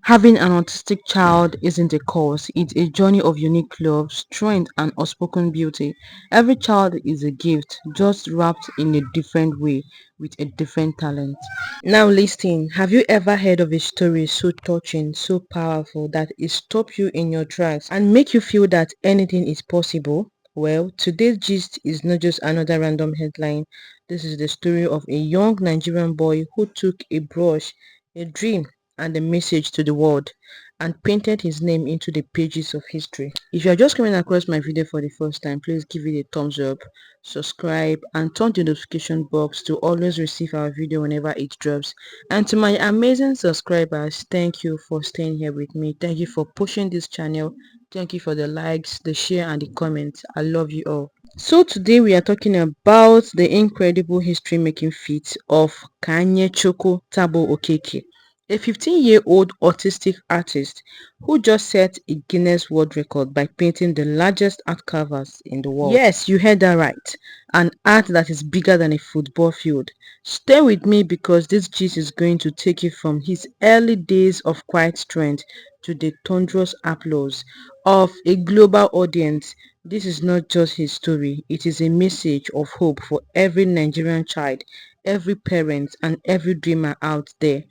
Having an autistic child isn't a curse, it's a journey of unique love, strength, and unspoken beauty. Every child is a gift, just wrapped in a different way with a different talent. Now, listen, have you ever heard of a story so touching, so powerful that it stops you in your tracks and make you feel that anything is possible? Well, today's gist is not just another random headline. This is the story of a young Nigerian boy who took a brush, a dream, and a message to the world and painted his name into the pages of history. If you are just coming across my video for the first time, please give it a thumbs up, subscribe, and turn the notification box to always receive our video whenever it drops. And to my amazing subscribers, thank you for staying here with me. Thank you for pushing this channel. Thank you for the likes, the share, and the comments. I love you all. So today we are talking about the incredible history-making feat of Kanyeyachukwu Tagbo-Okeke, a 15-year-old autistic artist who just set a Guinness World Record by painting the largest art canvas in the world. Yes, you heard that right. An art that is bigger than a football field. Stay with me because this gist is going to take you from his early days of quiet strength to the thunderous applause of a global audience. This is not just his story, it is a message of hope for every Nigerian child, every parent, and every dreamer out there.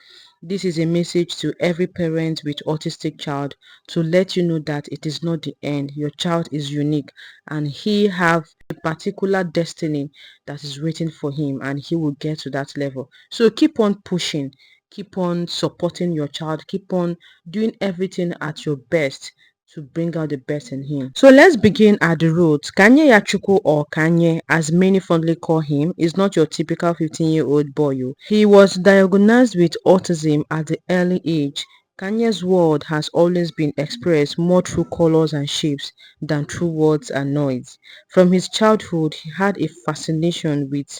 This is a message to every parent with autistic child to let you know that it is not the end. Your child is unique and he have a particular destiny that is waiting for him and he will get to that level. So keep on pushing, keep on supporting your child, keep on doing everything at your best to bring out the best in him. So let's begin at the roots. Kanyeyachukwu, or Kanye as many fondly call him, is not your typical 15-year-old boy. He was diagnosed with autism at the early age. Kanye's world has always been expressed more through colors and shapes than through words and noise. From his childhood, he had a fascination with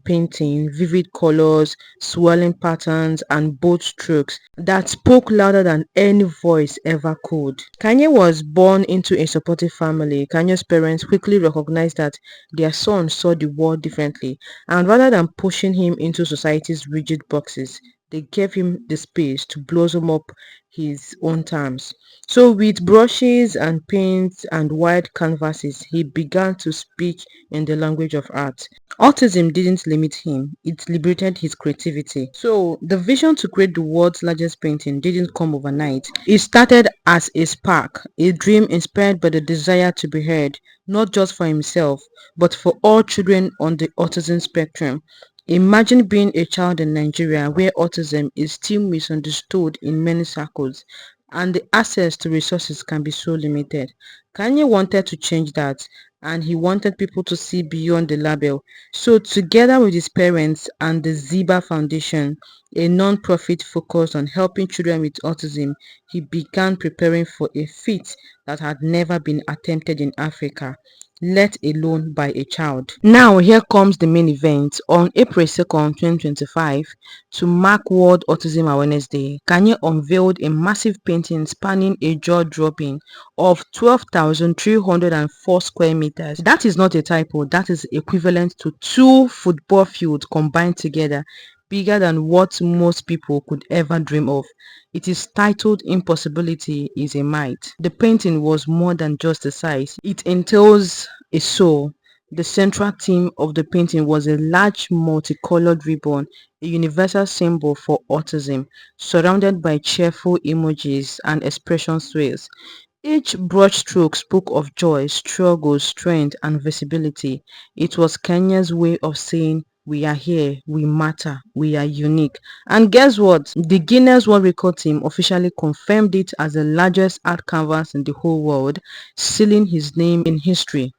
painting, vivid colors, swirling patterns, and bold strokes that spoke louder than any voice ever could. Kanye was born into a supportive family. Kanye's parents quickly recognized that their son saw the world differently, and rather than pushing him into society's rigid boxes, they gave him the space to blossom up his own terms. So with brushes and paints and wide canvases, he began to speak in the language of art. Autism didn't limit him, it liberated his creativity. So the vision to create the world's largest painting didn't come overnight. It started as a spark, a dream inspired by the desire to be heard, not just for himself, but for all children on the autism spectrum. Imagine being a child in Nigeria where autism is still misunderstood in many circles and the access to resources can be so limited. Kanye wanted to change that and he wanted people to see beyond the label. So together with his parents and the Ziba Foundation, a non-profit focused on helping children with autism, he began preparing for a feat that had never been attempted in Africa, let alone by a child. Now here comes the main event. On April 2nd, 2025, to mark World Autism Awareness Day, Kanye unveiled a massive painting spanning a jaw-dropping of 12,304 square meters. That is not a typo, that is equivalent to 2 football fields combined together, bigger than what most people could ever dream of. It is titled Impossibility is a Might. The painting was more than just a size. It entails a soul. The central theme of the painting was a large multicolored ribbon, a universal symbol for autism, surrounded by cheerful emojis and expression swirls. Each brushstroke spoke of joy, struggle, strength, and visibility. It was Kenya's way of saying, we are here, we matter, we are unique. And guess what? The Guinness World Record team officially confirmed it as the largest art canvas in the whole world, sealing his name in history.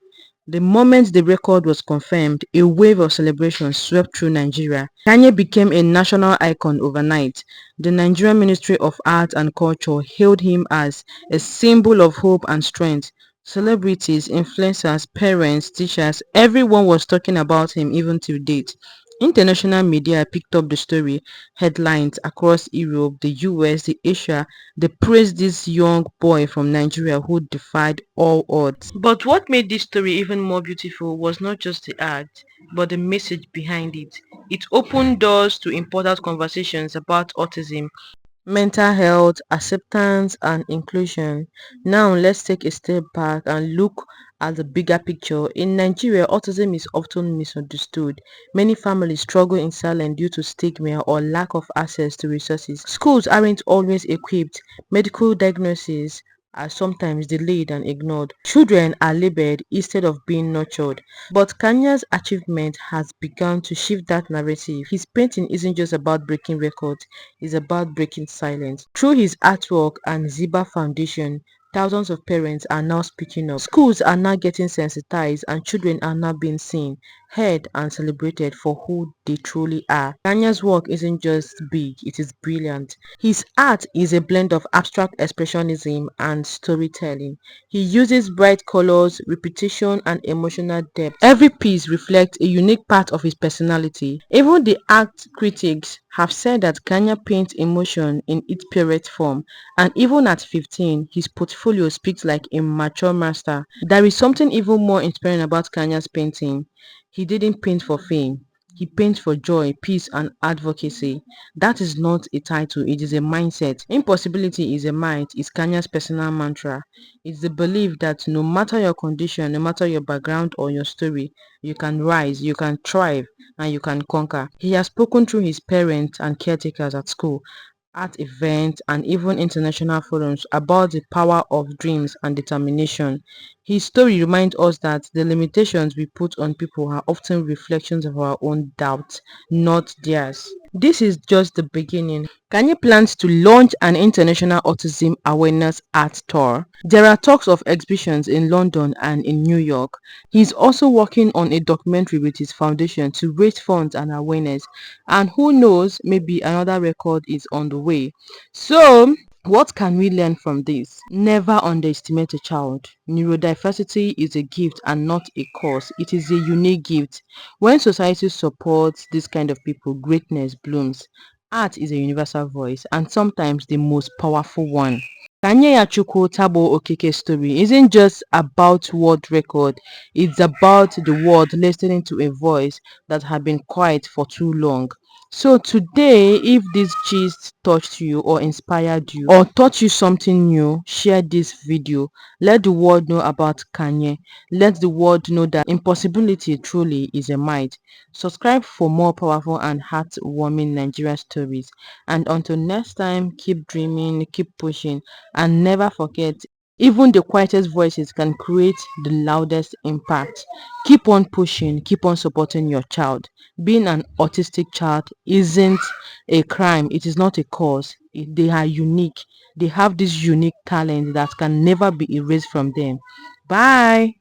The moment the record was confirmed, a wave of celebration swept through Nigeria. Kanye became a national icon overnight. The Nigerian Ministry of Art and Culture hailed him as a symbol of hope and strength. Celebrities, influencers, parents, teachers, everyone was talking about him even till date. International media picked up the story. Headlines across Europe, the US, the Asia, they praised this young boy from Nigeria who defied all odds. But what made this story even more beautiful was not just the art, but the message behind it. It opened doors to important conversations about autism, mental health, acceptance, and inclusion. Now, let's take a step back and look at the bigger picture. In Nigeria, autism is often misunderstood. Many families struggle in silence due to stigma or lack of access to resources. Schools aren't always equipped. Medical diagnoses are sometimes delayed and ignored. Children are labeled instead of being nurtured. But Kanye's achievement has begun to shift that narrative. His painting isn't just about breaking records, it's about breaking silence. Through his artwork and Ziba Foundation, thousands of parents are now speaking up. Schools are now getting sensitized and children are now being seen, heard and celebrated for who they truly are. Kanye's work isn't just big, it is brilliant. His art is a blend of abstract expressionism and storytelling. He uses bright colors, repetition, and emotional depth. Every piece reflects a unique part of his personality. Even the art critics have said that Kanye paints emotion in its purest form, and even at 15, his portfolio speaks like a mature master. There is something even more inspiring about Kanye's painting. He didn't paint for fame. He paints for joy, peace, and advocacy. That is not a title, it is a mindset. Impossibility is a might, is Kanye's personal mantra. It's the belief that no matter your condition, no matter your background or your story, you can rise, you can thrive, and you can conquer. He has spoken through his parents and caretakers at school, art events, and even international forums about the power of dreams and determination. His story reminds us that the limitations we put on people are often reflections of our own doubts, not theirs. This is just the beginning. Kanye plans to launch an international autism awareness art tour. There are talks of exhibitions in London and in New York. He's also working on a documentary with his foundation to raise funds and awareness. And who knows, maybe another record is on the way. So, what can we learn from this? Never underestimate a child. Neurodiversity is a gift and not a curse. It is a unique gift. When society supports this kind of people, greatness blooms. Art is a universal voice and sometimes the most powerful one. Kanyeyachukwu Tagbo-Okeke's story isn't just about world record, it's about the world listening to a voice that had been quiet for too long. So today, if this gist touched you or inspired you or taught you something new, share this video. Let the world know about Kanye. Let the world know that impossibility truly is a might. Subscribe for more powerful and heartwarming Nigerian stories. And until next time, keep dreaming, keep pushing, and never forget, even the quietest voices can create the loudest impact. Keep on pushing, keep on supporting your child. Being an autistic child isn't a crime, it is not a cause. They are unique. They have this unique talent that can never be erased from them. Bye.